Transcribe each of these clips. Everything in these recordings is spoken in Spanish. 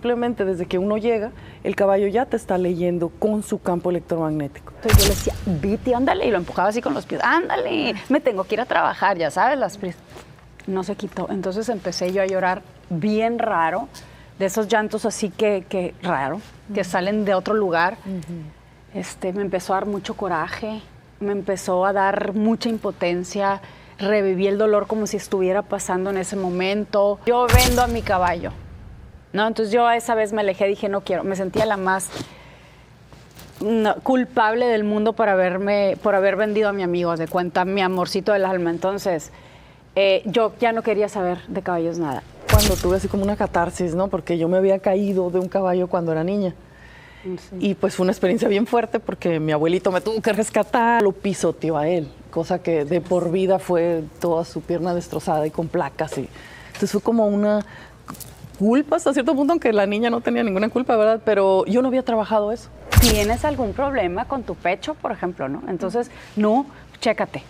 simplemente desde que uno llega, el caballo ya te está leyendo con su campo electromagnético. Entonces yo le decía, Viti, ándale, y lo empujaba así con los pies, ándale, me tengo que ir a trabajar, ya sabes, las prisas. No se quitó. Entonces empecé yo a llorar bien raro, de esos llantos así que raro, que salen de otro lugar. Me empezó a dar mucho coraje, me empezó a dar mucha impotencia, reviví el dolor como si estuviera pasando en ese momento. Yo vendo a mi caballo, ¿no? Entonces yo esa vez me alejé, dije, no quiero, me sentía la más culpable del mundo por haber vendido a mi amigo, de cuenta, mi amorcito del alma. Entonces, yo ya no quería saber de caballos nada. Cuando tuve así como una catarsis, ¿no? Porque yo me había caído de un caballo cuando era niña. Sí. Y pues fue una experiencia bien fuerte porque mi abuelito me tuvo que rescatar, lo pisoteó a él, cosa que de por vida fue toda su pierna destrozada y con placas. Entonces fue como una culpa hasta cierto punto, aunque la niña no tenía ninguna culpa, ¿verdad? Pero yo no había trabajado eso. ¿Tienes algún problema con tu pecho, por ejemplo, no? Entonces, no, chécate.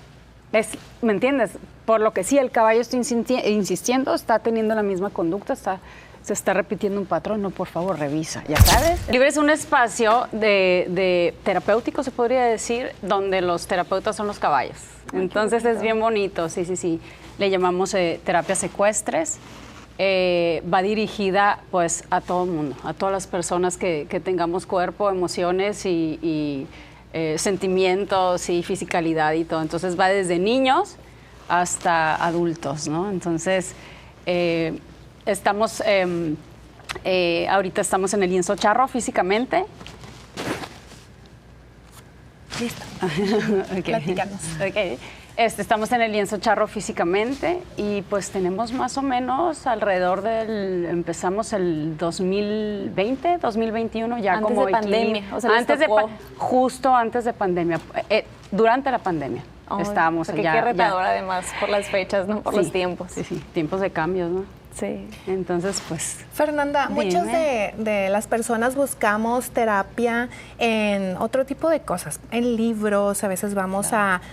¿Me entiendes? Por lo que sí, el caballo está insistiendo, está teniendo la misma conducta, se está repitiendo un patrón, no, por favor, revisa, ya sabes. Libre es un espacio de terapéutico, se podría decir, donde los terapeutas son los caballos. Entonces es bien bonito, sí. Le llamamos terapias ecuestres. Va dirigida pues a todo el mundo, a todas las personas que tengamos cuerpo, emociones y sentimientos y fisicalidad y todo. Entonces va desde niños hasta adultos, ¿no? Entonces ahorita estamos en el lienzo charro físicamente. Listo. Okay. Platícanos. Okay. Estamos en el lienzo charro físicamente y pues tenemos más o menos alrededor empezamos el 2020, 2021 ya antes como de pandemia, o sea, justo antes de pandemia, durante la pandemia estábamos allá. Qué retador además por las fechas, ¿no? Por los tiempos. Sí, tiempos de cambios, ¿no? Sí. Entonces, pues... Fernanda, muchas de las personas buscamos terapia en otro tipo de cosas, en libros, a veces vamos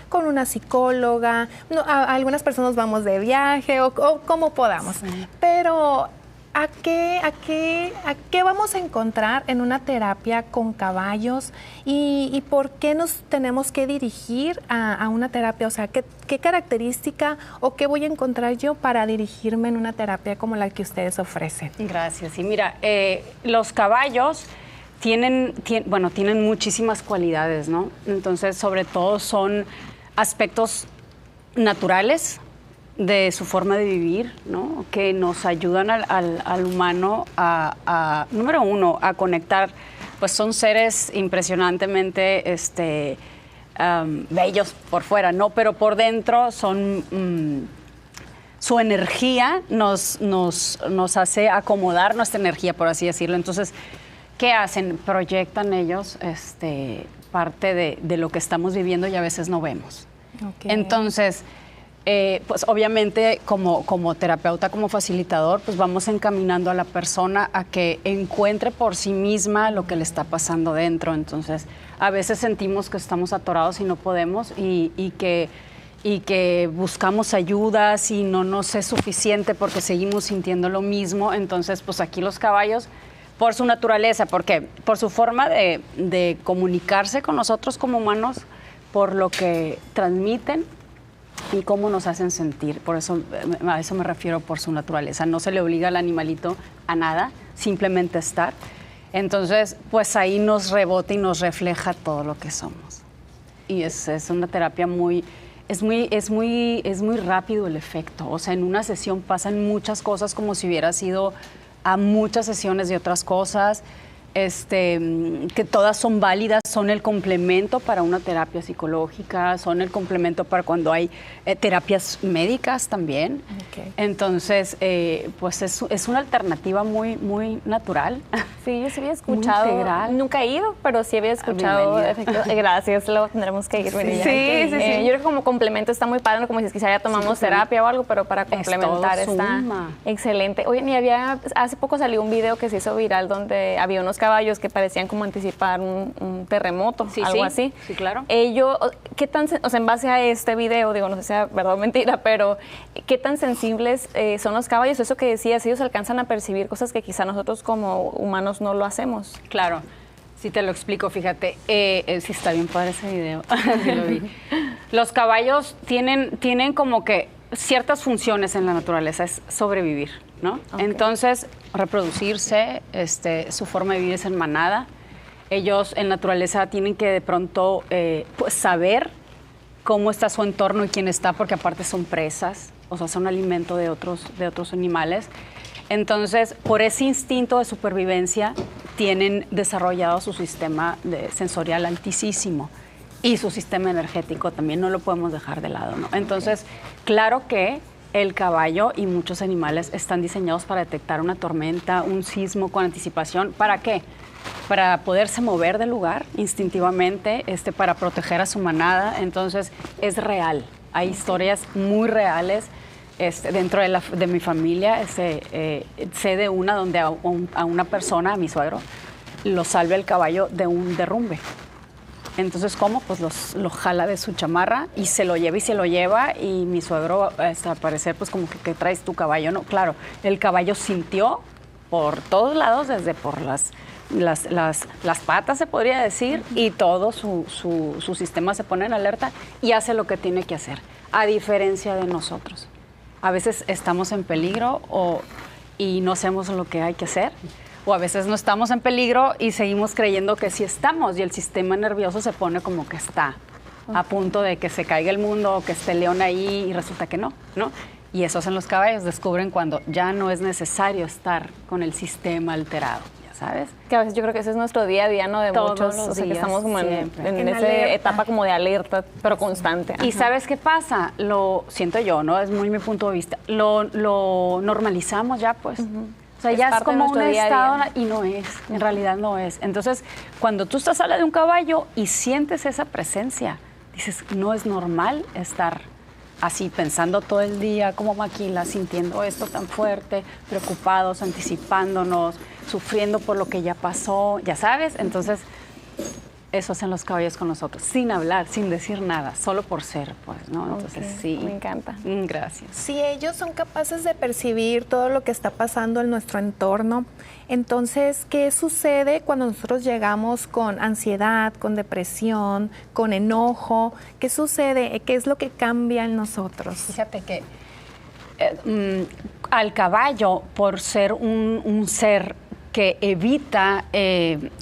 con una psicóloga, a algunas personas vamos de viaje o como podamos, pero... ¿A qué vamos a encontrar en una terapia con caballos y por qué nos tenemos que dirigir a una terapia? O sea, ¿qué característica o qué voy a encontrar yo para dirigirme en una terapia como la que ustedes ofrecen? Gracias. Y mira, los caballos tienen muchísimas cualidades, ¿no? Entonces, sobre todo son aspectos naturales de su forma de vivir, ¿no? Que nos ayudan al humano número uno, a conectar. Pues son seres impresionantemente bellos por fuera, ¿no? Pero por dentro son... su energía nos hace acomodar nuestra energía, por así decirlo. Entonces, ¿qué hacen? Proyectan ellos parte de lo que estamos viviendo y a veces no vemos. Okay. Entonces... pues obviamente como terapeuta, como facilitador, pues vamos encaminando a la persona a que encuentre por sí misma lo que le está pasando dentro. Entonces, a veces sentimos que estamos atorados y no podemos y que buscamos ayudas y no nos es suficiente porque seguimos sintiendo lo mismo. Entonces, pues aquí los caballos, por su naturaleza, porque por su forma de comunicarse con nosotros como humanos, por lo que transmiten, y cómo nos hacen sentir. Por eso, a eso me refiero por su naturaleza. No se le obliga al animalito a nada, simplemente estar. Entonces, pues ahí nos rebota y nos refleja todo lo que somos. Y es una terapia es muy rápido el efecto. O sea, en una sesión pasan muchas cosas como si hubiera sido a muchas sesiones de otras cosas. Que todas son válidas, son el complemento para una terapia psicológica, son el complemento para cuando hay terapias médicas también. Okay. Entonces, pues es una alternativa muy, muy natural. Sí, yo sí había escuchado. Muy integral. Nunca he ido, pero sí había escuchado. Gracias, luego tendremos que ir. Sí. Yo creo que como complemento está muy padre, como si quizá ya tomamos terapia o algo, pero para complementar está excelente. Oye, hace poco salió un video que se hizo viral donde había unos caballos que parecían como anticipar un terremoto, algo así. Sí, claro. Ellos, ¿qué tan, o sea, en base a este video, digo, no sé si sea verdad o mentira, pero qué tan sensibles son los caballos? Eso que decías, ellos alcanzan a percibir cosas que quizá nosotros como humanos no lo hacemos. Claro. Sí, te lo explico, fíjate. Sí, está bien padre ese video. Sí lo vi. Los caballos tienen como que ciertas funciones en la naturaleza, es sobrevivir, ¿no? Okay. Entonces, reproducirse, su forma de vivir es en manada. Ellos en naturaleza tienen que de pronto pues, saber cómo está su entorno y quién está, porque aparte son presas, o sea, son alimento de otros animales. Entonces, por ese instinto de supervivencia, tienen desarrollado su sistema sensorial altísimo y su sistema energético también, no lo podemos dejar de lado, ¿no? Entonces, claro que el caballo y muchos animales están diseñados para detectar una tormenta, un sismo con anticipación. ¿Para qué? Para poderse mover del lugar instintivamente, para proteger a su manada. Entonces, es real. Hay historias muy reales. Dentro de mi familia, sé de una donde a una persona, a mi suegro, lo salva el caballo de un derrumbe. Entonces, ¿cómo? Pues lo jala de su chamarra y se lo lleva y mi suegro, al parecer, pues como que ¿qué traes tu caballo? No, claro, el caballo sintió por todos lados, desde por las patas, se podría decir, y todo su sistema se pone en alerta y hace lo que tiene que hacer, a diferencia de nosotros. A veces estamos en peligro y no hacemos lo que hay que hacer, o a veces no estamos en peligro y seguimos creyendo que sí estamos, y el sistema nervioso se pone como que está a punto de que se caiga el mundo o que esté el león ahí y resulta que no, ¿no? Y eso hacen los caballos, descubren cuando ya no es necesario estar con el sistema alterado, ya sabes. Que a veces yo creo que ese es nuestro día a día, ¿no? De Todos muchos, los o sea, que días, estamos como en esa alerta. etapa como de alerta, pero constante. Y Ajá. ¿sabes qué pasa? Lo siento yo, ¿no? Es muy mi punto de vista. Lo normalizamos ya, pues. O sea, Es ya es parte de como un nuestro día a estado día. y no es, en realidad no es. Entonces, cuando tú estás al lado de un caballo y sientes esa presencia, dices, no es normal estar así pensando todo el día como maquila, sintiendo esto tan fuerte, preocupados, anticipándonos, sufriendo por lo que ya pasó, ya sabes. Entonces, eso hacen los caballos con nosotros, sin hablar, sin decir nada, solo por ser, pues, ¿no? Entonces, Ok, sí. me encanta. Gracias. Si ellos son capaces de percibir todo lo que está pasando en nuestro entorno, entonces, ¿qué sucede cuando nosotros llegamos con ansiedad, con depresión, con enojo? ¿Qué sucede? ¿Qué es lo que cambia en nosotros? Fíjate que al caballo, por ser un ser que evita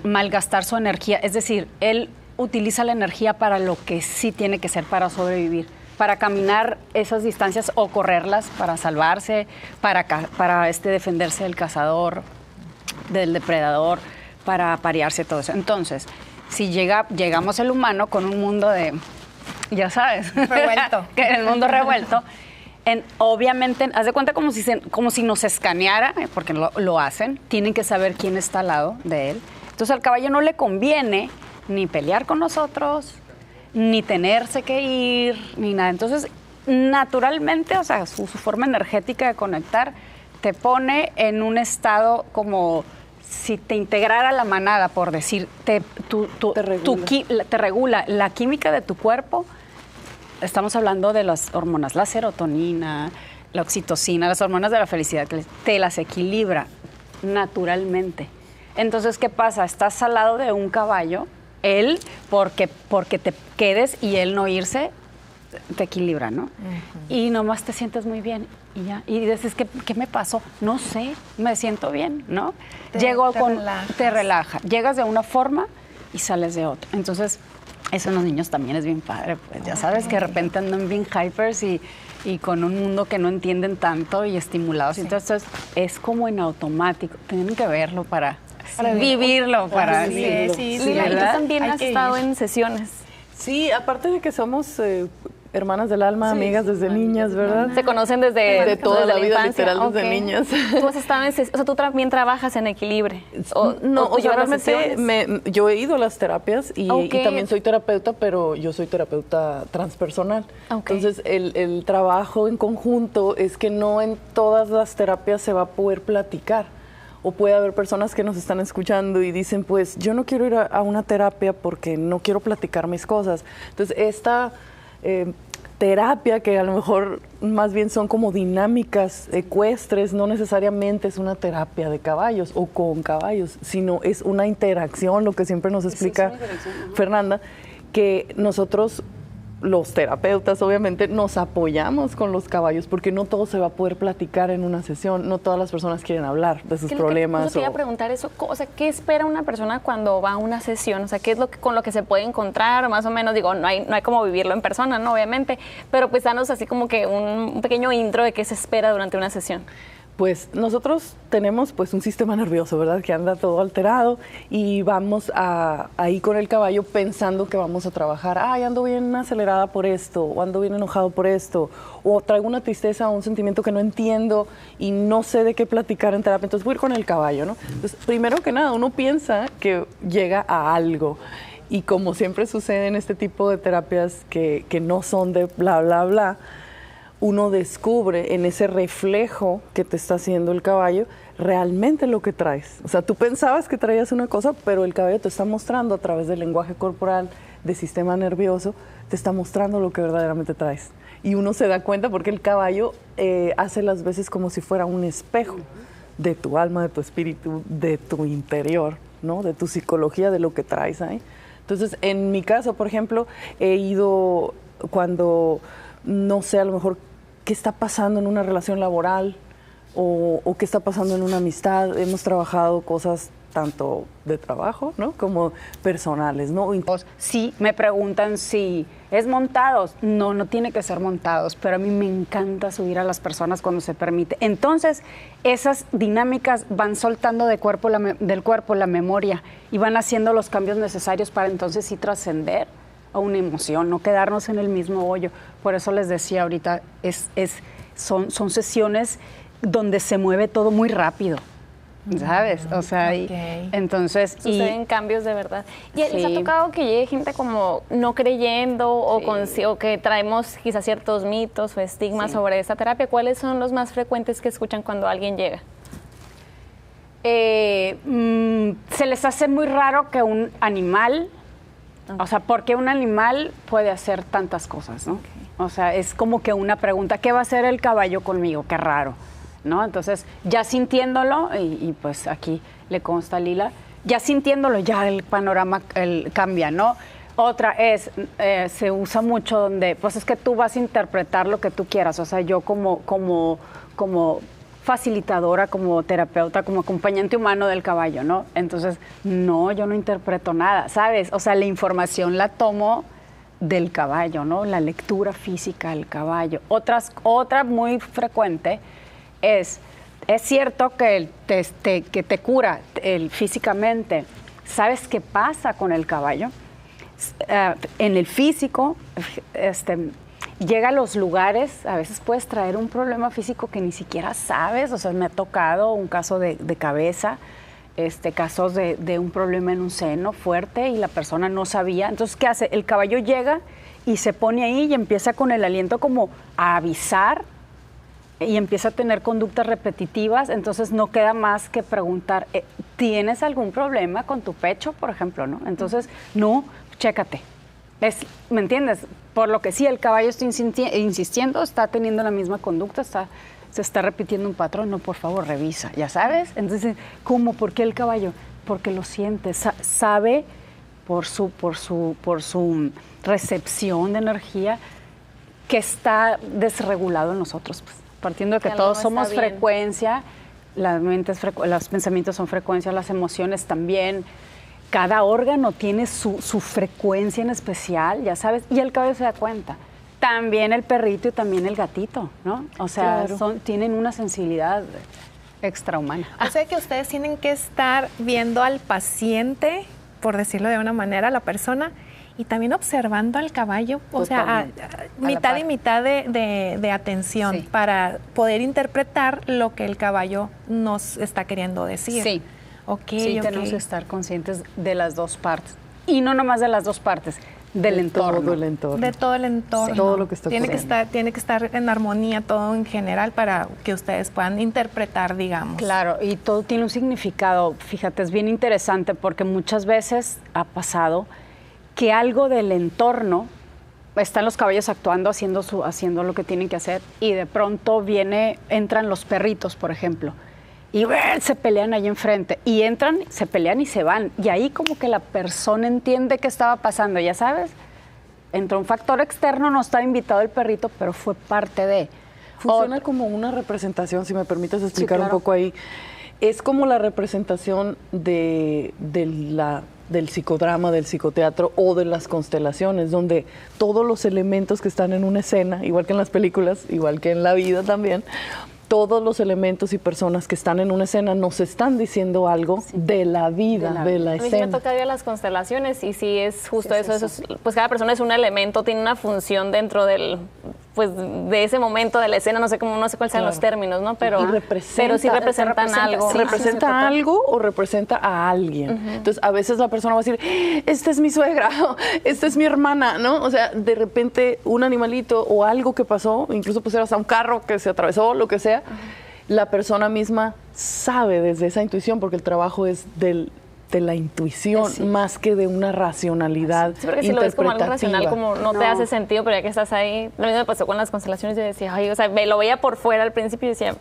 malgastar su energía, es decir, él utiliza la energía para lo que sí tiene que ser para sobrevivir, para caminar esas distancias o correrlas para salvarse, para defenderse del cazador, del depredador, para aparearse, todo eso. Entonces, si llegamos el humano con un mundo de, ya sabes, Revuelto. que el mundo revuelto, obviamente, haz de cuenta como si nos escaneara, porque lo hacen, tienen que saber quién está al lado de él. Entonces al caballo no le conviene ni pelear con nosotros, ni tenerse que ir, ni nada. Entonces, naturalmente, o sea, su forma energética de conectar te pone en un estado como si te integrara a la manada, por decir, te regula la química de tu cuerpo. Estamos hablando de las hormonas, la serotonina, la oxitocina, las hormonas de la felicidad, que te las equilibra naturalmente. Entonces, ¿qué pasa? Estás al lado de un caballo, él, porque te quedes y él no irse, te equilibra, ¿no? Y nomás te sientes muy bien y ya. Y dices, ¿qué me pasó? No sé, me siento bien, ¿no? Te relaja. Llegas de una forma y sales de otra. Entonces, eso en los niños también es bien padre, pues ya sabes que de repente andan bien hypers y con un mundo que no entienden tanto y estimulados. Sí. Entonces es como en automático. Tienen que verlo para vivirlo, para Sí, Lila, y tú también Hay has que estado ir. en sesiones. Sí, aparte de que somos hermanas del alma, amigas desde niñas, ¿verdad? Se conocen desde toda la vida, infancia. literal, desde Ok. niñas. Tú has estado o sea, tú también trabajas en equilibrio. No, o sea, llevas realmente sesiones. yo he ido a las terapias y Ok. también soy terapeuta, pero yo soy terapeuta transpersonal. Ok. Entonces, el trabajo en conjunto es que no en todas las terapias se va a poder platicar. O puede haber personas que nos están escuchando y dicen, pues yo no quiero ir a una terapia porque no quiero platicar mis cosas. Entonces, esta terapia, que a lo mejor más bien son como dinámicas ecuestres, no necesariamente es una terapia de caballos o con caballos, sino es una interacción, lo que siempre nos explica Fernanda, que nosotros, los terapeutas, obviamente, nos apoyamos con los caballos, porque no todo se va a poder platicar en una sesión, no todas las personas quieren hablar de sus problemas. Yo te iba a preguntar eso, o sea, ¿qué espera una persona cuando va a una sesión? O sea, ¿qué es con lo que se puede encontrar? Más o menos, digo, no hay como vivirlo en persona, ¿no? Obviamente, pero pues danos así como que un pequeño intro de qué se espera durante una sesión. Pues nosotros tenemos pues un sistema nervioso, ¿verdad? Que anda todo alterado y vamos ahí con el caballo pensando que vamos a trabajar. Ay, ando bien acelerada por esto, o ando bien enojado por esto, o traigo una tristeza o un sentimiento que no entiendo y no sé de qué platicar en terapia. Entonces voy a ir con el caballo, ¿no? Entonces, primero que nada, uno piensa que llega a algo. Y como siempre sucede en este tipo de terapias que no son de bla, bla, bla, uno descubre en ese reflejo que te está haciendo el caballo realmente lo que traes. O sea, tú pensabas que traías una cosa, pero el caballo te está mostrando a través del lenguaje corporal, del sistema nervioso, te está mostrando lo que verdaderamente traes. Y uno se da cuenta porque el caballo hace las veces como si fuera un espejo de tu alma, de tu espíritu, de tu interior, ¿no? De tu psicología, de lo que traes ahí. Entonces, en mi caso, por ejemplo, he ido cuando, no sé, a lo mejor qué está pasando en una relación laboral o qué está pasando en una amistad. Hemos trabajado cosas tanto de trabajo, ¿no? Como personales, ¿no? Sí, me preguntan si es montados. No, no tiene que ser montados, pero a mí me encanta subir a las personas cuando se permite. Entonces, esas dinámicas van soltando del cuerpo la memoria y van haciendo los cambios necesarios para entonces sí trascender a una emoción, no quedarnos en el mismo hoyo. Por eso les decía ahorita, son sesiones donde se mueve todo muy rápido, ¿sabes? O sea, entonces... Suceden cambios de verdad. ¿Y les ha tocado que llegue gente como no creyendo o que traemos quizás ciertos mitos o estigmas sobre esta terapia? ¿Cuáles son los más frecuentes que escuchan cuando alguien llega? Se les hace muy raro que un animal... O sea, porque un animal puede hacer tantas cosas, ¿no? O sea, es como que una pregunta, ¿qué va a hacer el caballo conmigo? Qué raro, ¿no? Entonces, ya sintiéndolo, y pues aquí le consta a Lila, ya sintiéndolo, ya el panorama cambia, ¿no? Otra es, se usa mucho donde, pues es que tú vas a interpretar lo que tú quieras, o sea, yo como facilitadora, como terapeuta, como acompañante humano del caballo, ¿no? Entonces, no, yo no interpreto nada, ¿sabes? O sea, la información la tomo del caballo, ¿no? La lectura física del caballo. Otra muy frecuente es cierto que te cura físicamente. ¿Sabes qué pasa con el caballo? En el físico, llega a los lugares, a veces puedes traer un problema físico que ni siquiera sabes. O sea, me ha tocado un caso de cabeza, casos de un problema en un seno fuerte y la persona no sabía. Entonces, ¿qué hace? El caballo llega y se pone ahí y empieza con el aliento como a avisar y empieza a tener conductas repetitivas. Entonces, no queda más que preguntar, ¿tienes algún problema con tu pecho, por ejemplo? ¿No? Entonces, no, chécate. ¿Me entiendes? Por lo que sí, el caballo está insistiendo, está teniendo la misma conducta, se está repitiendo un patrón. No, por favor, revisa, ¿ya sabes? Entonces, ¿cómo? ¿Por qué el caballo? Porque lo siente, sabe por su recepción de energía que está desregulado en nosotros. Pues, partiendo de que todos somos frecuencia, los pensamientos son frecuencia, las emociones también. Cada órgano tiene su frecuencia en especial, ya sabes, y el caballo se da cuenta. También el perrito y también el gatito, ¿no? O sea, claro, tienen una sensibilidad extrahumana. O sea que ustedes tienen que estar viendo al paciente, por decirlo de una manera, a la persona, y también observando al caballo, o sea, mitad y mitad de atención para poder interpretar lo que el caballo nos está queriendo decir. Sí. Sí, tenemos que estar conscientes de las dos partes. Y no nomás de las dos partes, del entorno. Todo el entorno. De todo el entorno. Sí. Todo lo que está ocurriendo. Tiene que estar en armonía todo en general para que ustedes puedan interpretar, digamos. Claro, y todo tiene un significado. Fíjate, es bien interesante porque muchas veces ha pasado que algo del entorno, están los caballos actuando, haciendo lo que tienen que hacer, y de pronto entran los perritos, por ejemplo, y se pelean ahí enfrente, y entran, se pelean y se van, y ahí como que la persona entiende qué estaba pasando, ya sabes, entró un factor externo, no estaba invitado el perrito, pero fue parte de... Funciona como una representación, si me permites explicar claro. un poco ahí. Es como la representación del psicodrama, del psicoteatro o de las constelaciones, donde todos los elementos que están en una escena, igual que en las películas, igual que en la vida también, todos los elementos y personas que están en una escena nos están diciendo algo de la vida, de la escena. A mí sí escena. me toca ver las constelaciones y sí es justo Sí, eso. Pues cada persona es un elemento, tiene una función dentro del, pues de ese momento de la escena, no sé cuáles sean los términos, ¿no? Pero sí representan algo. sí, Representa algo o representa a alguien. Entonces, a veces la persona va a decir, esta es mi suegra, esta es mi hermana, ¿no? O sea, de repente un animalito o algo que pasó, incluso pues era hasta un carro que se atravesó, lo que sea, la persona misma sabe desde esa intuición, porque el trabajo es de la intuición más que de una racionalidad sí, porque si lo ves como algo racional, como no te hace sentido, pero ya que estás ahí, lo mismo me pasó con las constelaciones, yo decía, ay, o sea, lo veía por fuera al principio y decía,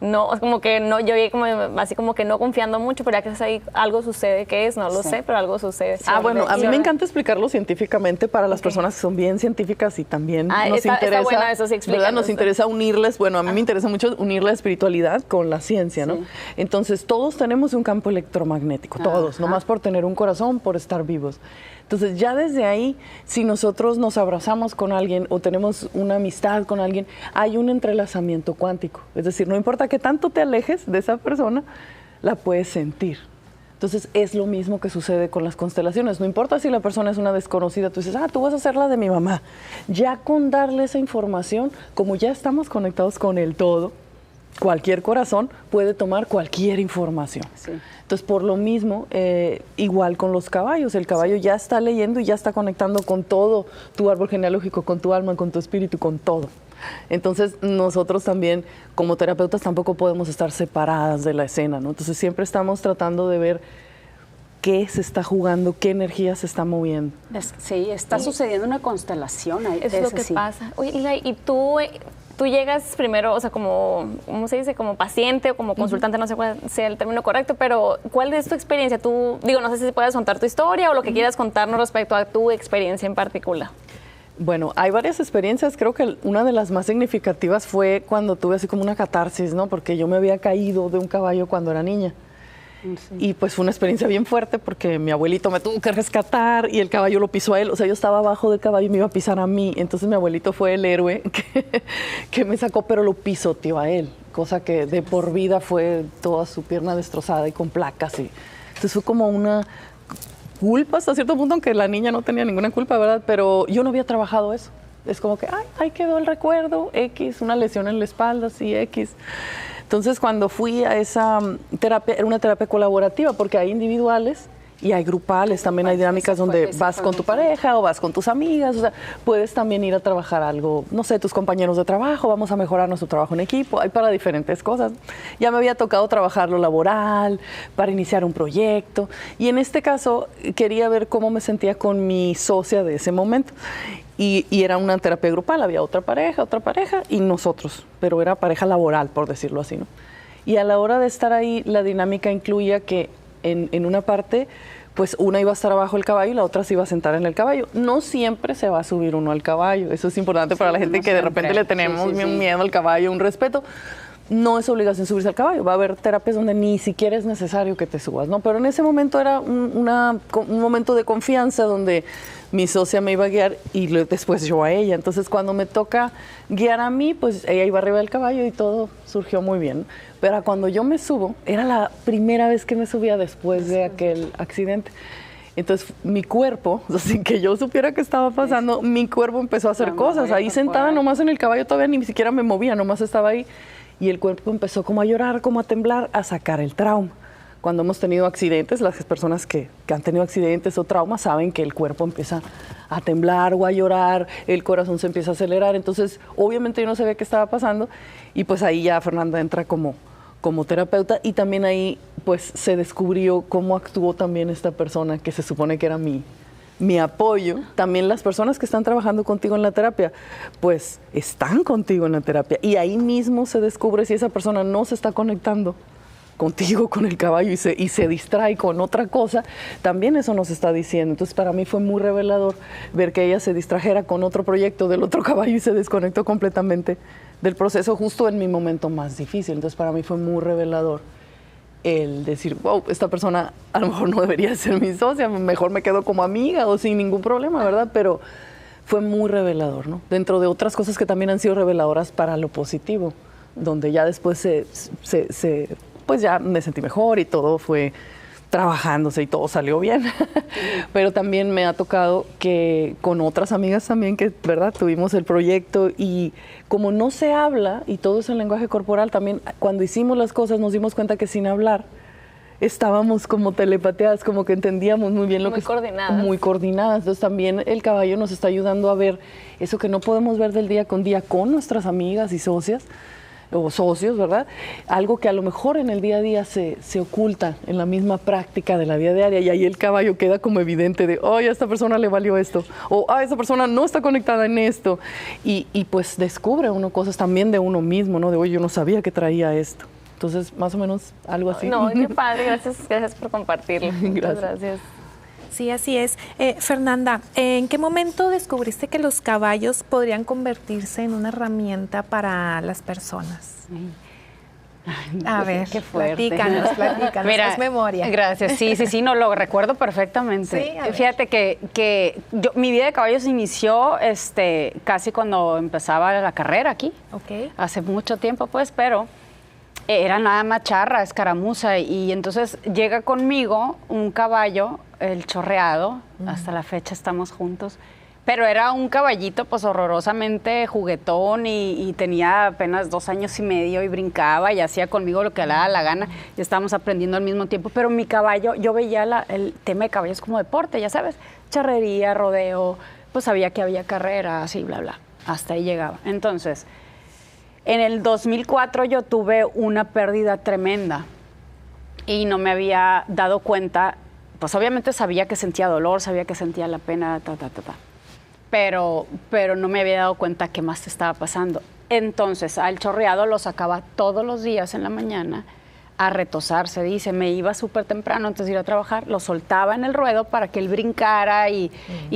no, es como que no, yo vi como así como que no confiando mucho, pero ya que estás ahí, algo sucede, ¿qué es? No lo sé, pero algo sucede. Bueno, a mí me encanta explicarlo científicamente para las personas que son bien científicas y también nos interesa, está buena eso, sí, ¿verdad? Nos interesa unirles, bueno, a mí me interesa mucho unir la espiritualidad con la ciencia, ¿no? Entonces, todos tenemos un campo electromagnético, todos, nomás por tener un corazón, por estar vivos. Entonces, ya desde ahí, si nosotros nos abrazamos con alguien o tenemos una amistad con alguien, hay un entrelazamiento cuántico. Es decir, no importa que tanto te alejes de esa persona, la puedes sentir. Entonces, es lo mismo que sucede con las constelaciones. No importa si la persona es una desconocida, tú dices, tú vas a ser la de mi mamá. Ya con darle esa información, como ya estamos conectados con el todo, cualquier corazón puede tomar cualquier información. Sí. Entonces, por lo mismo, igual con los caballos, el caballo ya está leyendo y ya está conectando con todo tu árbol genealógico, con tu alma, con tu espíritu, con todo. Entonces, nosotros también, como terapeutas, tampoco podemos estar separadas de la escena, ¿no? Entonces, siempre estamos tratando de ver qué se está jugando, qué energía se está moviendo. Sí, está sucediendo una constelación ahí. Eso es lo que pasa. Oye, Lila, ¿y tú llegas primero, o sea, como, ¿cómo se dice? Como paciente o como consultante, no sé cuál sea el término correcto, pero ¿cuál es tu experiencia? Tú, no sé si puedes contar tu historia o lo que quieras contarnos respecto a tu experiencia en particular. Bueno, hay varias experiencias. Creo que una de las más significativas fue cuando tuve así como una catarsis, ¿no? Porque yo me había caído de un caballo cuando era niña. Sí. Y pues fue una experiencia bien fuerte porque mi abuelito me tuvo que rescatar y el caballo lo pisó a él. O sea, yo estaba abajo del caballo y me iba a pisar a mí. Entonces mi abuelito fue el héroe que me sacó, pero lo pisoteó a él. Cosa que de por vida fue toda su pierna destrozada y con placas. Entonces fue como una culpa hasta cierto punto, aunque la niña no tenía ninguna culpa, ¿verdad? Pero yo no había trabajado eso. Es como que, ahí quedó el recuerdo, X, una lesión en la espalda, sí, X. Entonces, cuando fui a esa terapia, era una terapia colaborativa, porque hay individuales y hay grupales, también hay dinámicas donde vas con tu pareja o vas con tus amigas, o sea, puedes también ir a trabajar algo, no sé, tus compañeros de trabajo, vamos a mejorar nuestro trabajo en equipo, hay para diferentes cosas. Ya me había tocado trabajar lo laboral, para iniciar un proyecto, y en este caso quería ver cómo me sentía con mi socia de ese momento. Y era una terapia grupal, había otra pareja y nosotros, pero era pareja laboral, por decirlo así, ¿no? Y a la hora de estar ahí, la dinámica incluía que en una parte, pues una iba a estar abajo del caballo y la otra se iba a sentar en el caballo. No siempre se va a subir uno al caballo, eso es importante para la gente que de repente le tenemos miedo al caballo, un respeto. No es obligación subirse al caballo, va a haber terapias donde ni siquiera es necesario que te subas, ¿no? Pero en ese momento era un momento de confianza donde mi socia me iba a guiar y después yo a ella. Entonces, cuando me toca guiar a mí, pues ella iba arriba del caballo y todo surgió muy bien. Pero cuando yo me subo, era la primera vez que me subía después de aquel accidente. Entonces, mi cuerpo, sin que yo supiera qué estaba pasando, mi cuerpo empezó a hacer cosas. Ahí sentada nomás en el caballo, todavía ni siquiera me movía, nomás estaba ahí. Y el cuerpo empezó como a llorar, como a temblar, a sacar el trauma. cuando hemos tenido accidentes, las personas que han tenido accidentes o traumas saben que el cuerpo empieza a temblar o a llorar, el corazón se empieza a acelerar. Entonces, obviamente yo no sabía qué estaba pasando y pues ahí ya Fernanda entra como terapeuta y también ahí pues se descubrió cómo actuó también esta persona que se supone que era mi apoyo. También las personas que están trabajando contigo en la terapia, pues están contigo en la terapia y ahí mismo se descubre si esa persona no se está conectando contigo, con el caballo y se distrae con otra cosa, también eso nos está diciendo. Entonces para mí fue muy revelador ver que ella se distrajera con otro proyecto del otro caballo y se desconectó completamente del proceso justo en mi momento más difícil. Entonces para mí fue muy revelador el decir, wow, esta persona a lo mejor no debería ser mi socia, mejor me quedo como amiga o sin ningún problema, ¿verdad? Pero fue muy revelador, ¿no? Dentro de otras cosas que también han sido reveladoras para lo positivo, donde ya después pues ya me sentí mejor y todo fue trabajándose y todo salió bien. Pero también me ha tocado que con otras amigas también que, ¿verdad? Tuvimos el proyecto y como no se habla y todo es en lenguaje corporal, también cuando hicimos las cosas nos dimos cuenta que sin hablar estábamos como telepateadas, como que entendíamos muy bien lo que... Muy coordinadas. Entonces también el caballo nos está ayudando a ver eso que no podemos ver del día con día con nuestras amigas y socias, o socios, ¿verdad? Algo que a lo mejor en el día a día se oculta en la misma práctica de la vida diaria y ahí el caballo queda como evidente de, oh, a esta persona le valió esto, o a esta persona no está conectada en esto y pues descubre uno cosas también de uno mismo, ¿no? De, oye, yo no sabía que traía esto. Entonces, más o menos algo así. No, qué padre, gracias por compartirlo. Muchas gracias. Sí, así es. Fernanda, ¿en qué momento descubriste que los caballos podrían convertirse en una herramienta para las personas? A ver, qué fuerte. platícanos, Mira, es memoria. Gracias, sí, no, lo recuerdo perfectamente. Sí, fíjate que mi vida de caballos inició casi cuando empezaba la carrera aquí. Ok. Hace mucho tiempo, pues, pero era nada más charra, escaramuza, y entonces llega conmigo un caballo, el chorreado, hasta la fecha estamos juntos, pero era un caballito pues horrorosamente juguetón y tenía apenas 2 años y medio y brincaba y hacía conmigo lo que le daba la gana y estábamos aprendiendo al mismo tiempo, pero mi caballo, yo veía el tema de caballos como deporte, ya sabes, charrería, rodeo, pues sabía que había carreras y bla, bla, hasta ahí llegaba. Entonces, en el 2004 yo tuve una pérdida tremenda y no me había dado cuenta, pues obviamente sabía que sentía dolor, sabía que sentía la pena, pero no me había dado cuenta qué más estaba pasando. Entonces al chorreado lo sacaba todos los días en la mañana a retosar, se dice, me iba súper temprano antes de ir a trabajar, lo soltaba en el ruedo para que él brincara y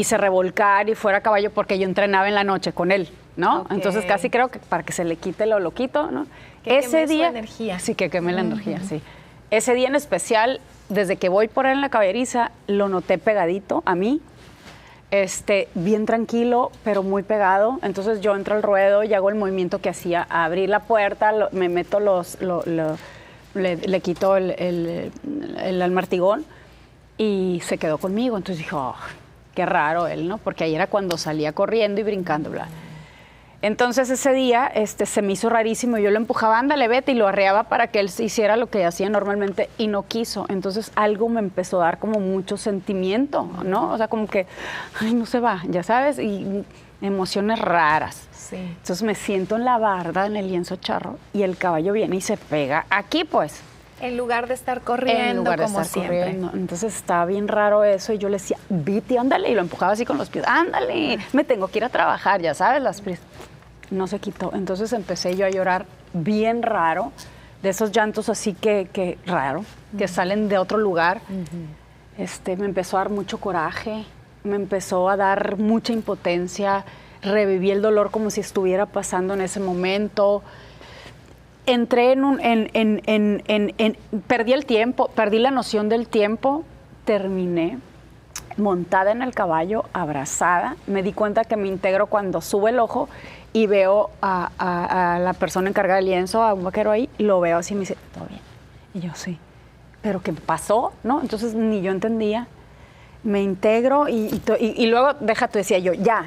se revolcara y fuera a caballo porque yo entrenaba en la noche con él, ¿no? Okay. Entonces casi creo que para que se le quite lo loquito, ¿no? Que ese día, su energía. Sí, que queme la energía, sí. Ese día en especial, desde que voy por él en la caballeriza, lo noté pegadito a mí, bien tranquilo, pero muy pegado. Entonces yo entro al ruedo y hago el movimiento que hacía, abrir la puerta, me meto le quito el almartigón y se quedó conmigo. Entonces dije, oh, qué raro él, ¿no? Porque ahí era cuando salía corriendo y brincando, bla. Entonces ese día se me hizo rarísimo. Yo lo empujaba, ándale, vete, y lo arreaba para que él hiciera lo que hacía normalmente y no quiso. Entonces algo me empezó a dar como mucho sentimiento, ¿no? O sea, como que, ay, no se va, ya sabes, y emociones raras. Sí. Entonces me siento en la barda, en el lienzo charro, y el caballo viene y se pega aquí, pues. En lugar de estar corriendo, como siempre. Corriendo. Entonces estaba bien raro eso y yo le decía, vete, ándale, y lo empujaba así con los pies, ándale, me tengo que ir a trabajar, ya sabes, las prisas. No se quitó. Entonces empecé yo a llorar bien raro, de esos llantos así que raro, que salen de otro lugar. Me empezó a dar mucho coraje, me empezó a dar mucha impotencia, reviví el dolor como si estuviera pasando en ese momento. Entré perdí el tiempo, perdí la noción del tiempo, terminé montada en el caballo, abrazada. Me di cuenta que me integro cuando sube el ojo y veo a la persona encargada del lienzo, a un vaquero ahí, lo veo así y me dice, ¿todo bien? Y yo, sí. ¿Pero qué pasó? ¿No? Entonces ni yo entendía. Me integro y luego, déjate, decía yo, ya.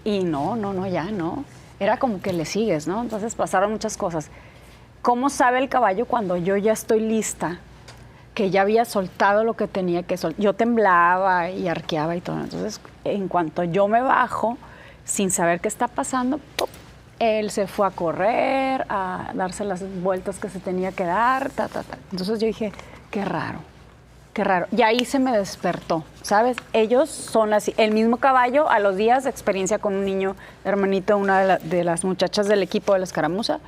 Y no, ya, no. Era como que le sigues, ¿no? Entonces pasaron muchas cosas. ¿Cómo sabe el caballo cuando yo ya estoy lista que ya había soltado lo que tenía que soltar. Yo temblaba y arqueaba y todo. Entonces, en cuanto yo me bajo, sin saber qué está pasando, ¡pum!, él se fue a correr, a darse las vueltas que se tenía que dar, Entonces yo dije, qué raro. Y ahí se me despertó, ¿sabes? Ellos son el mismo caballo, a los días, experiencia con un niño, hermanito, una de las muchachas del equipo de la escaramuza,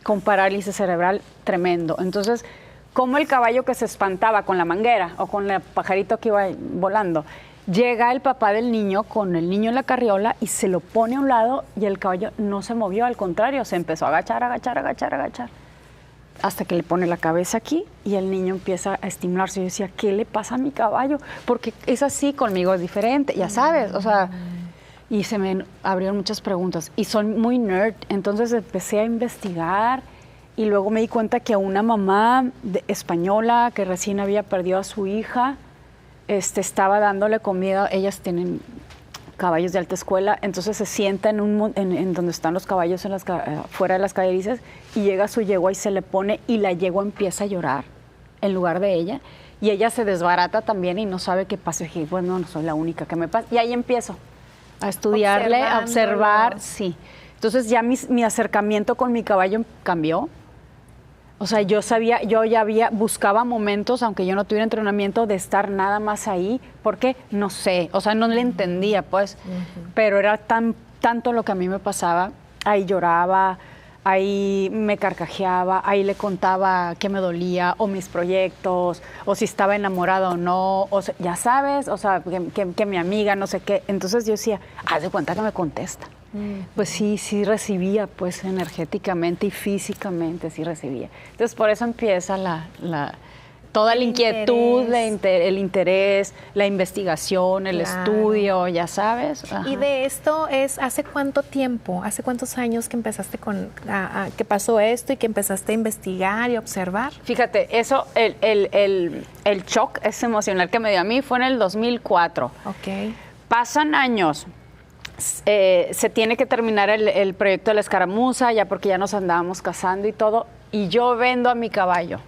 con parálisis cerebral tremendo. Entonces, como el caballo que se espantaba con la manguera o con el pajarito que iba volando, llega el papá del niño con el niño en la carriola y se lo pone a un lado y el caballo no se movió, al contrario, se empezó a agachar, hasta que le pone la cabeza aquí y el niño empieza a estimularse. Yo decía, ¿qué le pasa a mi caballo? Porque es así, conmigo es diferente, ya sabes, o sea, y se me abrieron muchas preguntas y son muy nerd, entonces empecé a investigar y luego me di cuenta que una mamá española que recién había perdido a su hija, estaba dándole comida. Ellas tienen caballos de alta escuela, entonces se sienta en donde están los caballos fuera de las caballerizas y llega su yegua y se le pone y la yegua empieza a llorar en lugar de ella y ella se desbarata también y no sabe qué pasa. Y dije, bueno, no soy la única que me pasa. Y ahí empiezo a estudiarle, a observar, sí. Entonces ya mi acercamiento con mi caballo cambió. O sea, yo buscaba momentos, aunque yo no tuviera entrenamiento, de estar nada más ahí, porque no sé, o sea, no le entendía, pues, pero era tanto lo que a mí me pasaba, ahí lloraba, ahí me carcajeaba, ahí le contaba qué me dolía, o mis proyectos, o si estaba enamorada o no, o sea, ya sabes, o sea, que mi amiga, no sé qué. Entonces yo decía, haz de cuenta que me contesta. Pues sí recibía, pues energéticamente y físicamente sí recibía. Entonces por eso empieza toda la inquietud, el interés, la investigación, el estudio, ya sabes. Ajá. Y de esto ¿hace cuánto tiempo, hace cuántos años que empezaste que pasó esto y que empezaste a investigar y observar? Fíjate, eso, el shock ese emocional que me dio a mí fue en el 2004. Ok. Pasan años. Se tiene que terminar el proyecto de la escaramuza, ya porque ya nos andábamos casando y todo, y yo vendo a mi caballo,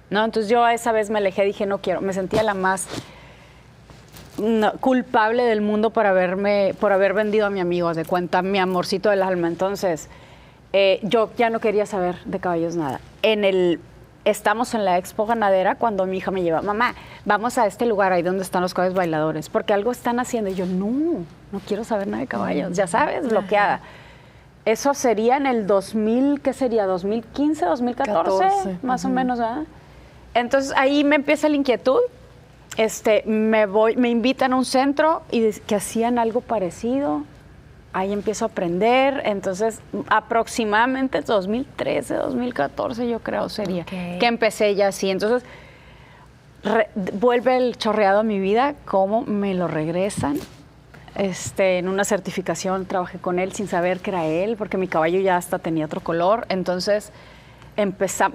¿no? Entonces yo esa vez me alejé, dije, no quiero, me sentía la más culpable del mundo por haber vendido a mi amigo, de cuenta, mi amorcito del alma. Entonces yo ya no quería saber de caballos nada. Estamos en la expo ganadera cuando mi hija me lleva, mamá, vamos a este lugar ahí donde están los caballos bailadores, porque algo están haciendo. Y yo, no quiero saber nada de caballos, ya sabes, bloqueada. Eso sería en el 2000, ¿qué sería? ¿2015, 2014? Más o menos, ¿verdad? Entonces ahí me empieza la inquietud. Me invitan a un centro y que hacían algo parecido. Ahí empiezo a aprender, entonces aproximadamente 2013, 2014 yo creo sería, que empecé ya así. Entonces vuelve el chorreado a mi vida, cómo me lo regresan. En una certificación trabajé con él sin saber que era él, porque mi caballo ya hasta tenía otro color. Entonces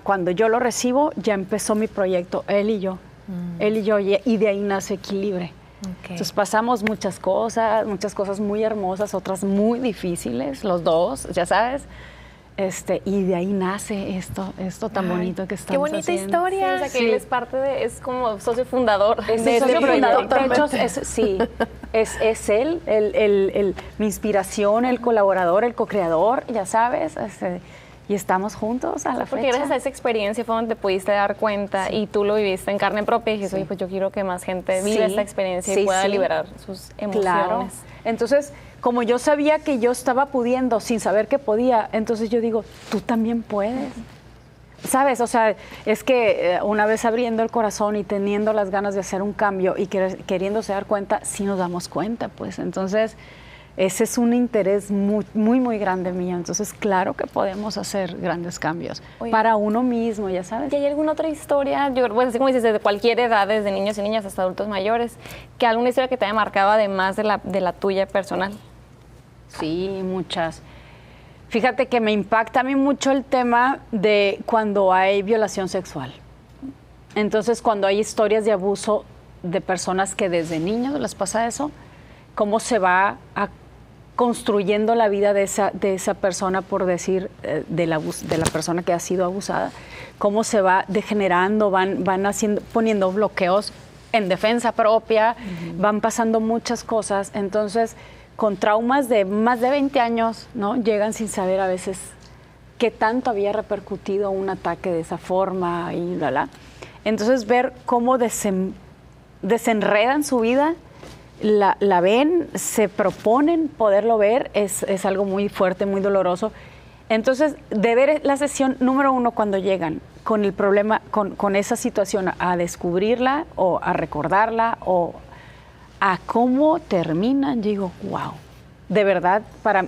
cuando yo lo recibo, ya empezó mi proyecto, él y yo, y de ahí nace Equilibre. Okay. Entonces pasamos muchas cosas muy hermosas, otras muy difíciles, los dos, ya sabes, y de ahí nace esto tan bonito que estamos haciendo. Qué bonita historia. Sí, o sea, que él es parte es como socio fundador. Es socio fundador, de hecho, es él, mi inspiración, el colaborador, el co-creador, ya sabes, y estamos juntos a la fecha. Porque gracias a esa experiencia fue donde te pudiste dar cuenta y tú lo viviste en carne propia y dijiste, oye, pues yo quiero que más gente viva esta experiencia y pueda liberar sus emociones. Claro. Entonces, como yo sabía que yo estaba pudiendo sin saber que podía, entonces yo digo, tú también puedes. ¿Sabes? O sea, es que una vez abriendo el corazón y teniendo las ganas de hacer un cambio y queriéndose dar cuenta, sí nos damos cuenta, pues. Entonces, ese es un interés muy, muy, muy grande mío. Entonces, claro que podemos hacer grandes cambios. Oye, para uno mismo, ya sabes. ¿Y hay alguna otra historia? Bueno, así como dices, desde cualquier edad, desde niños y niñas hasta adultos mayores, que alguna historia que te haya marcado además de la tuya personal? Sí, muchas. Fíjate que me impacta a mí mucho el tema de cuando hay violación sexual. Entonces, cuando hay historias de abuso de personas que desde niños les pasa eso, cómo se va construyendo la vida de esa persona, por decir, de la persona que ha sido abusada. cómo se va degenerando, van poniendo bloqueos en defensa propia, van pasando muchas cosas. Entonces, con traumas de más de 20 años, ¿no? Llegan sin saber a veces qué tanto había repercutido un ataque de esa forma y Entonces, ver cómo desenredan su vida, la ven, se proponen poderlo ver, es algo muy fuerte, muy doloroso. Entonces, de ver la sesión número 1 cuando llegan con el problema, con esa situación, a descubrirla o a recordarla o a cómo terminan, digo, wow, de verdad,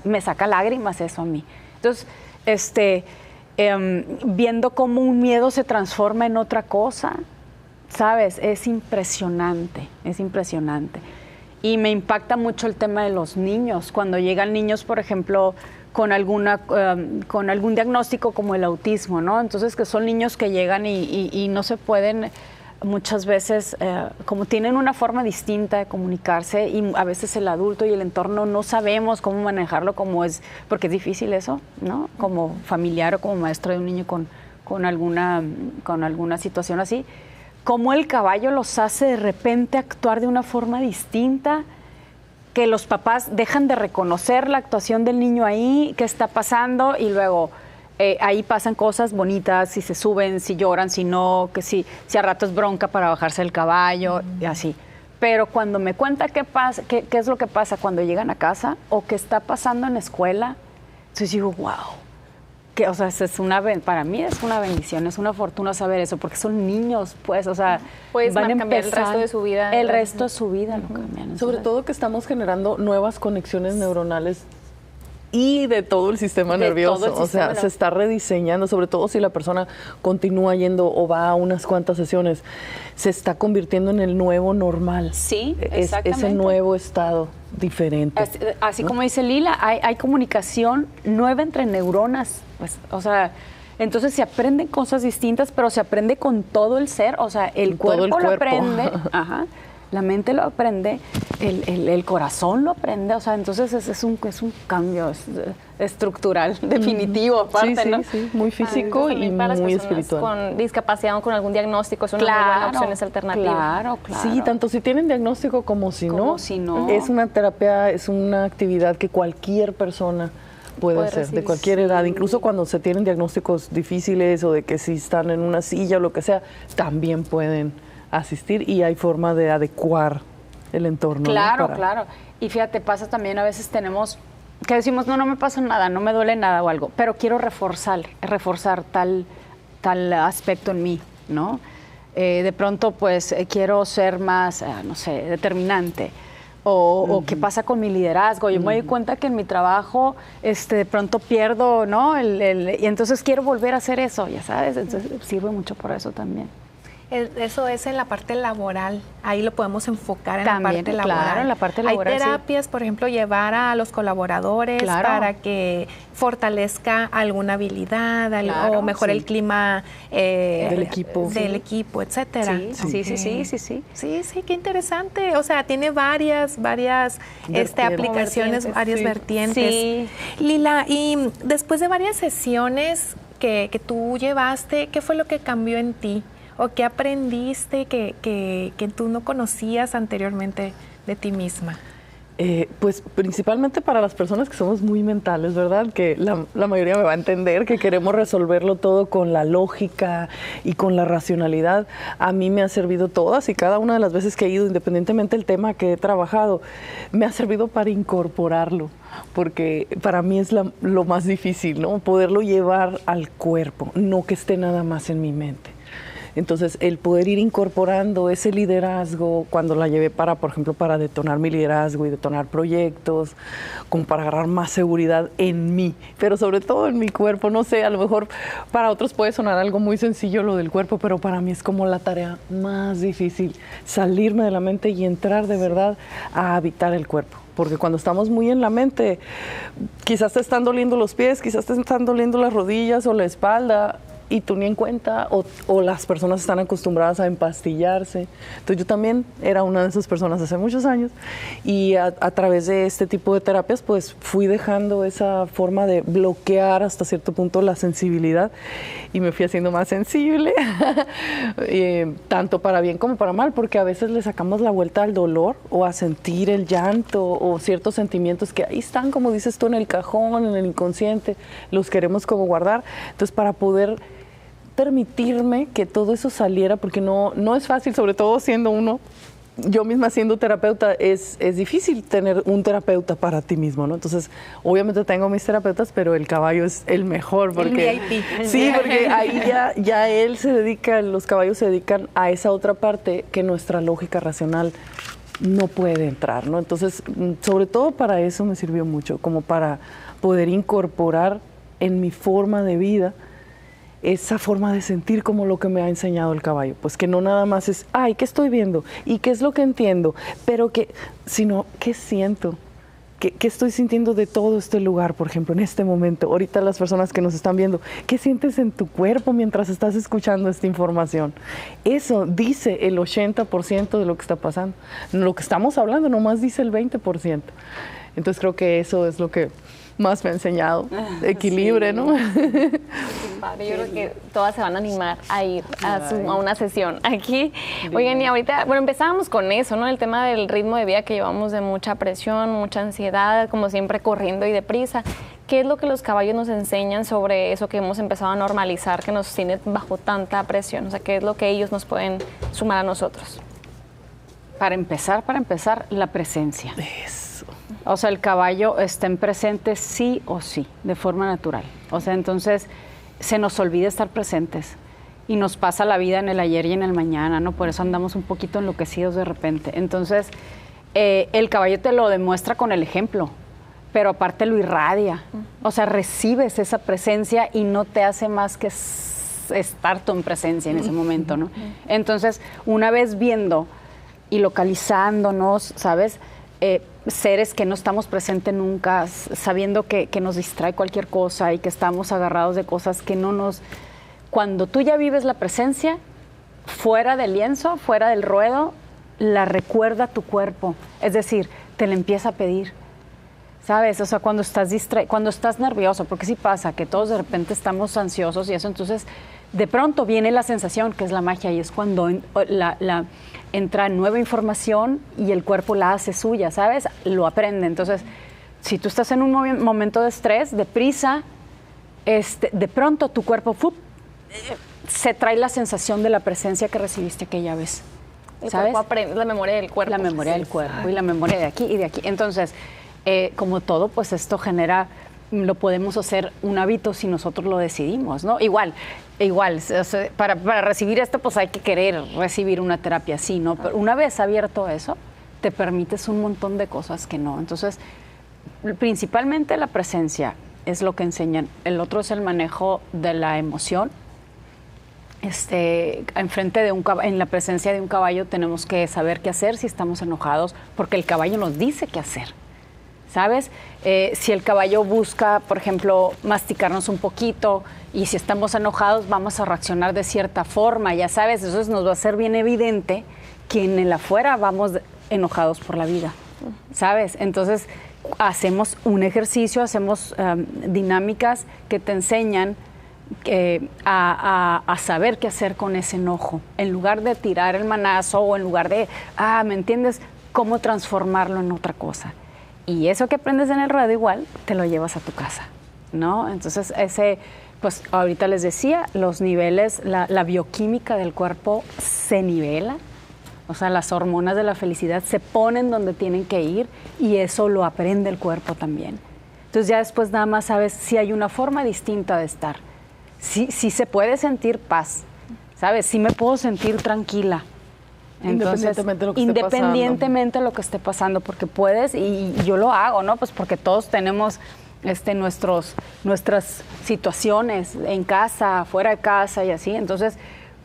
me saca lágrimas eso a mí. Entonces, viendo cómo un miedo se transforma en otra cosa, ¿sabes? Es impresionante, es impresionante. Y me impacta mucho el tema de los niños. Cuando llegan niños, por ejemplo, con algún diagnóstico como el autismo, ¿no? Entonces, que son niños que llegan y no se pueden, muchas veces, como tienen una forma distinta de comunicarse, y a veces el adulto y el entorno no sabemos cómo manejarlo, porque es difícil eso, ¿no? Como familiar o como maestro de un niño con alguna situación así. Cómo el caballo los hace de repente actuar de una forma distinta, que los papás dejan de reconocer la actuación del niño ahí, qué está pasando, y luego ahí pasan cosas bonitas, si se suben, si lloran, si no, que si a rato es bronca para bajarse del caballo, y así. Pero cuando me cuenta qué es lo que pasa cuando llegan a casa o qué está pasando en la escuela, entonces digo, wow. O sea, para mí es una bendición, es una fortuna saber eso, porque son niños, pues, o sea, van a cambiar el resto de su vida. El resto de su vida lo cambian. Sobre todo que estamos generando nuevas conexiones neuronales y de todo el sistema nervioso. O sea, se está rediseñando, sobre todo si la persona continúa yendo o va a unas cuantas sesiones, se está convirtiendo en el nuevo normal. Sí, exactamente. Ese nuevo estado diferente. Así ¿no? Como dice Lila, hay comunicación nueva entre neuronas, pues, o sea, entonces se aprenden cosas distintas, pero se aprende con todo el ser, o sea, el cuerpo lo aprende, la mente lo aprende, el corazón lo aprende, o sea, entonces es un cambio estructural, definitivo, aparte, sí, ¿no? Sí, muy físico y muy espiritual. Con discapacidad o con algún diagnóstico es una muy buena opción, es alternativa. Claro. Sí, tanto si tienen diagnóstico como si no. Es una terapia, es una actividad que cualquier persona puede hacer, recibir, de cualquier edad, incluso cuando se tienen diagnósticos difíciles o de que si están en una silla o lo que sea, también pueden asistir y hay forma de adecuar el entorno. Claro, ¿no? Claro. Y fíjate, pasa también, a veces tenemos que decimos, no me pasa nada, no me duele nada o algo, pero quiero reforzar tal aspecto en mí, ¿no? De pronto, pues, quiero ser más, no sé, determinante. O qué pasa con mi liderazgo. Yo me doy cuenta que en mi trabajo de pronto pierdo, ¿no? Y entonces quiero volver a hacer eso, ya sabes. Entonces sirve mucho por eso también. Eso es en la parte laboral, ahí lo podemos enfocar en la parte laboral. Claro, en la parte laboral. Hay terapias, por ejemplo, llevar a los colaboradores para que fortalezca alguna habilidad o mejore el clima del equipo, etcétera. Sí, qué interesante. O sea, tiene varias aplicaciones, varias vertientes. Sí. Lila, y después de varias sesiones que tú llevaste, ¿qué fue lo que cambió en ti? ¿O qué aprendiste que tú no conocías anteriormente de ti misma? Pues principalmente para las personas que somos muy mentales, ¿verdad? Que la mayoría me va a entender, que queremos resolverlo todo con la lógica y con la racionalidad. A mí me ha servido todas y cada una de las veces que he ido, independientemente del tema que he trabajado, me ha servido para incorporarlo, porque para mí es lo más difícil, ¿no? Poderlo llevar al cuerpo, no que esté nada más en mi mente. Entonces, el poder ir incorporando ese liderazgo, cuando la llevé por ejemplo, para detonar mi liderazgo y detonar proyectos, como para agarrar más seguridad en mí, pero sobre todo en mi cuerpo. No sé, a lo mejor para otros puede sonar algo muy sencillo lo del cuerpo, pero para mí es como la tarea más difícil, salirme de la mente y entrar de verdad a habitar el cuerpo. Porque cuando estamos muy en la mente, quizás te están doliendo los pies, quizás te están doliendo las rodillas o la espalda, y tú ni en cuenta, o las personas están acostumbradas a empastillarse. Entonces yo también era una de esas personas hace muchos años, y a través de este tipo de terapias pues fui dejando esa forma de bloquear hasta cierto punto la sensibilidad, y me fui haciendo más sensible, tanto para bien como para mal, porque a veces le sacamos la vuelta al dolor o a sentir el llanto o ciertos sentimientos que ahí están, como dices tú, en el cajón, en el inconsciente, los queremos como guardar. Entonces, para poder permitirme que todo eso saliera, porque no es fácil, sobre todo siendo uno, yo misma siendo terapeuta, es difícil tener un terapeuta para ti mismo, ¿no? Entonces, obviamente tengo mis terapeutas, pero el caballo es el mejor, porque el VIP. Sí, porque ahí ya él se dedica, los caballos se dedican a esa otra parte que nuestra lógica racional no puede entrar, ¿no? Entonces, sobre todo para eso me sirvió mucho, como para poder incorporar en mi forma de vida esa forma de sentir, como lo que me ha enseñado el caballo, pues que no nada más es, ay, ¿qué estoy viendo? ¿Y qué es lo que entiendo? Pero sino, ¿qué siento? ¿Qué estoy sintiendo de todo este lugar, por ejemplo, en este momento? Ahorita las personas que nos están viendo, ¿qué sientes en tu cuerpo mientras estás escuchando esta información? Eso dice el 80% de lo que está pasando. Lo que estamos hablando nomás dice el 20%. Entonces creo que eso es lo que más me ha enseñado, equilibrio, ¿no? Yo creo que todas se van a animar a ir a una sesión aquí. Oigan, y ahorita, bueno, empezábamos con eso, ¿no? El tema del ritmo de vida que llevamos, de mucha presión, mucha ansiedad, como siempre corriendo y deprisa. ¿Qué es lo que los caballos nos enseñan sobre eso que hemos empezado a normalizar, que nos tiene bajo tanta presión? O sea, ¿qué es lo que ellos nos pueden sumar a nosotros? Para empezar, la presencia. Eso. O sea, el caballo está en presente sí o sí, de forma natural. O sea, entonces se nos olvida estar presentes y nos pasa la vida en el ayer y en el mañana, ¿no? Por eso andamos un poquito enloquecidos de repente. Entonces, el caballo te lo demuestra con el ejemplo, pero aparte lo irradia. O sea, recibes esa presencia y no te hace más que estar tú en presencia en ese momento, ¿no? Entonces, una vez viendo y localizándonos, ¿sabes?, seres que no estamos presentes nunca, sabiendo que nos distrae cualquier cosa y que estamos agarrados de cosas que no nos... Cuando tú ya vives la presencia, fuera del lienzo, fuera del ruedo, la recuerda tu cuerpo. Es decir, te la empieza a pedir, ¿sabes? O sea, cuando estás cuando estás nervioso, porque sí pasa que todos de repente estamos ansiosos y eso, entonces de pronto viene la sensación, que es la magia, y es cuando entra nueva información y el cuerpo la hace suya, ¿sabes? Lo aprende. Entonces, si tú estás en un momento de estrés, de prisa, de pronto tu cuerpo se trae la sensación de la presencia que recibiste aquella vez. El ¿sabes? cuerpo aprende, la memoria del cuerpo. La memoria del cuerpo y la memoria de aquí y de aquí. Entonces, como todo, pues esto genera... lo podemos hacer un hábito si nosotros lo decidimos, ¿no? Igual, o sea, para recibir esto, pues hay que querer recibir una terapia así, ¿no? Pero una vez abierto eso, te permites un montón de cosas que no. Entonces, principalmente la presencia es lo que enseñan. El otro es el manejo de la emoción. En la presencia de un caballo tenemos que saber qué hacer si estamos enojados, porque el caballo nos dice qué hacer. ¿Sabes? Si el caballo busca, por ejemplo, masticarnos un poquito y si estamos enojados vamos a reaccionar de cierta forma, ya sabes, eso nos va a ser bien evidente que en el afuera vamos enojados por la vida, ¿sabes? Entonces hacemos un ejercicio, hacemos dinámicas que te enseñan a saber qué hacer con ese enojo, en lugar de tirar el manazo o en lugar de, ¿me entiendes? Cómo transformarlo en otra cosa. Y eso que aprendes en el ruedo igual, te lo llevas a tu casa, ¿no? Entonces, pues ahorita les decía, los niveles, la bioquímica del cuerpo se nivela, o sea, las hormonas de la felicidad se ponen donde tienen que ir y eso lo aprende el cuerpo también. Entonces ya después nada más sabes si hay una forma distinta de estar, si se puede sentir paz, ¿sabes? Si me puedo sentir tranquila. Entonces, independientemente de lo que esté pasando, porque puedes, y yo lo hago, ¿no? Pues porque todos tenemos nuestras situaciones en casa, fuera de casa y así. Entonces,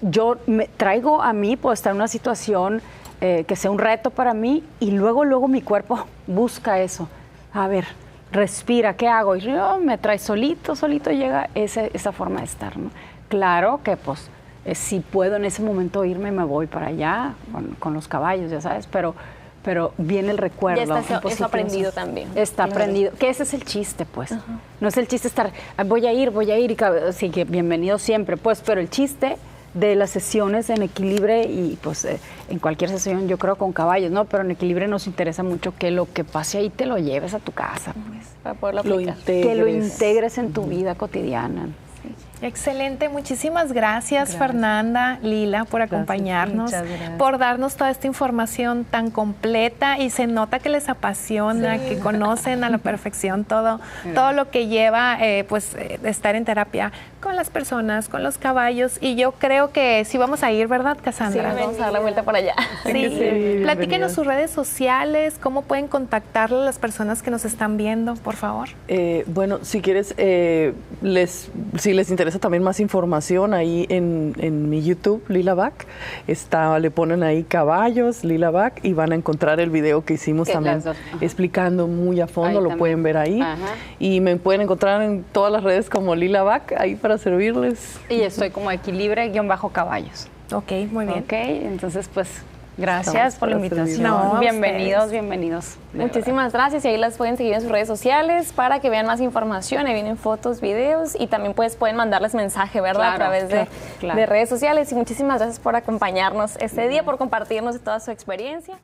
yo me traigo a mí, puedo estar en una situación que sea un reto para mí, y luego mi cuerpo busca eso. A ver, respira, ¿qué hago? Y yo me trae solito llega esa forma de estar, ¿no? claro que pues si puedo en ese momento irme, me voy para allá con los caballos, ya sabes, pero viene el recuerdo. Ya está eso aprendido también. Está aprendido, que ese es el chiste, pues. No es el chiste estar, voy a ir, y sí, que bienvenido siempre, pues, pero el chiste de las sesiones en Equilibre y pues en cualquier sesión, yo creo con caballos, ¿no? Pero en Equilibre nos interesa mucho que lo que pase ahí te lo lleves a tu casa, pues. Para poderlo aplicar. Que lo integres en tu vida cotidiana. Excelente, muchísimas gracias Fernanda, Lila, por acompañarnos, por darnos toda esta información tan completa y se nota que les apasiona, que conocen a la perfección todo lo que lleva estar en terapia con las personas, con los caballos, y yo creo que sí vamos a ir, ¿verdad, Cassandra? Sí, vamos a dar la vuelta por allá. Sí, platíquenos sus redes sociales, cómo pueden contactarle a las personas que nos están viendo, por favor. Bueno, si quieres, si les interesa también más información, ahí en mi YouTube, Lila Bach, le ponen ahí caballos, Lila Bach, y van a encontrar el video que hicimos también explicando muy a fondo, lo pueden ver ahí. Y me pueden encontrar en todas las redes como Lila Bach, ahí para servirles. Y estoy como Equilibre-caballos. Ok, muy bien. Ok, entonces pues gracias por la invitación. No, bienvenidos. Muchísimas gracias, y ahí las pueden seguir en sus redes sociales para que vean más información. Ahí vienen fotos, videos, y también pueden mandarles mensaje, ¿verdad? A través de redes sociales. Y muchísimas gracias por acompañarnos este día, por compartirnos toda su experiencia.